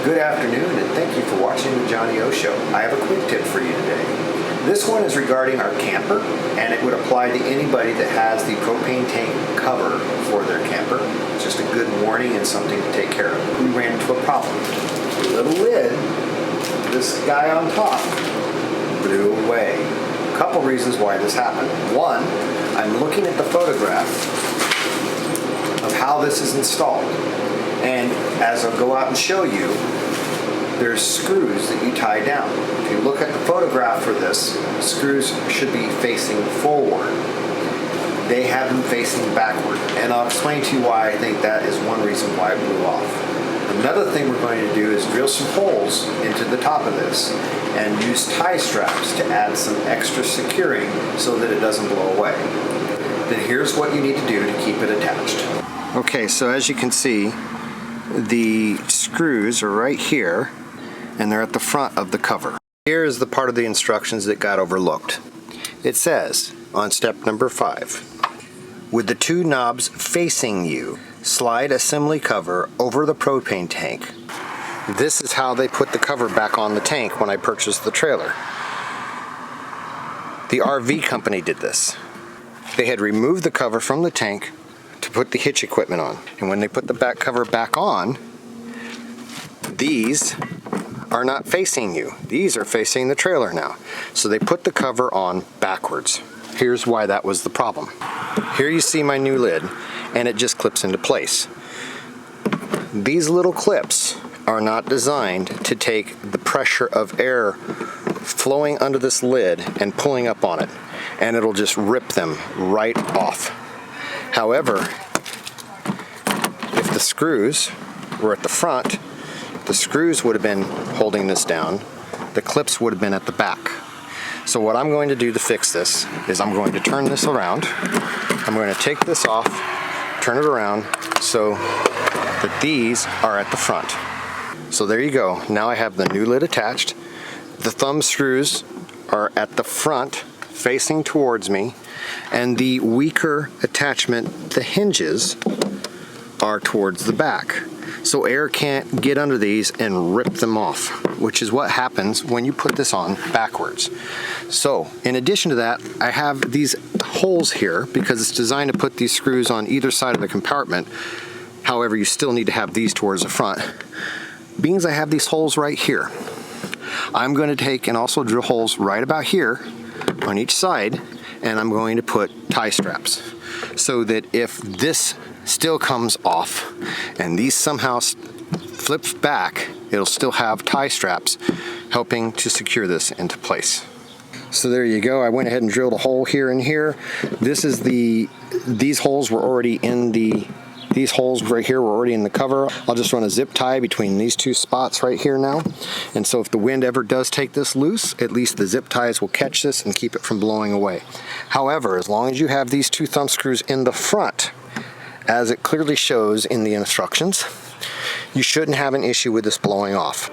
Good afternoon, and thank you for watching the Johnny O Show. I have a quick tip for you today. This one is regarding our camper, and it would apply to anybody that has the propane tank cover for their camper. It's just a good warning and something to take care of. We ran into a problem. The little lid, this guy on top, blew away. A couple reasons why this happened. One, I'm looking at the photograph of how this is installed. And as I'll go out and show you, there's screws that you tie down. If you look at the photograph for this, the screws should be facing forward. They have them facing backward. And I'll explain to you why I think that is one reason why it blew off. Another thing we're going to do is drill some holes into the top of this and use tie straps to add some extra securing so that it doesn't blow away. Then here's what you need to do to keep it attached. Okay, so as you can see, the screws are right here, and they're at the front of the cover. Here is the part of the instructions that got overlooked. It says on step number 5, with the two knobs facing you, slide assembly cover over the propane tank. This is how they put the cover back on the tank when I purchased the trailer. The RV company did this. They had removed the cover from the tank to put the hitch equipment on. And when they put the back cover back on, these are not facing you. These are facing the trailer now. So they put the cover on backwards. Here's why that was the problem. Here you see my new lid, and it just clips into place. These little clips are not designed to take the pressure of air flowing under this lid and pulling up on it, and it'll just rip them right off. However, if the screws were at the front, the screws would have been holding this down, the clips would have been at the back. So what I'm going to do to fix this is I'm going to turn this around. I'm going to take this off, turn it around so that these are at the front. So there you go. Now I have the new lid attached. The thumb screws are at the front facing towards me, and the weaker attachment, the hinges, are towards the back. So air can't get under these and rip them off, which is what happens when you put this on backwards. So in addition to that, I have these holes here because it's designed to put these screws on either side of the compartment. However, you still need to have these towards the front. Being I have these holes right here, I'm going to take and also drill holes right about here on each side, and I'm going to put tie straps so that if this still comes off and these somehow flips back, it'll still have tie straps helping to secure this into place. So there you go. I went ahead and drilled a hole here and here. These holes were already in these holes right here were already in the cover. I'll just run a zip tie between these two spots right here now. And so if the wind ever does take this loose, at least the zip ties will catch this and keep it from blowing away. However, as long as you have these two thumb screws in the front, as it clearly shows in the instructions, you shouldn't have an issue with this blowing off.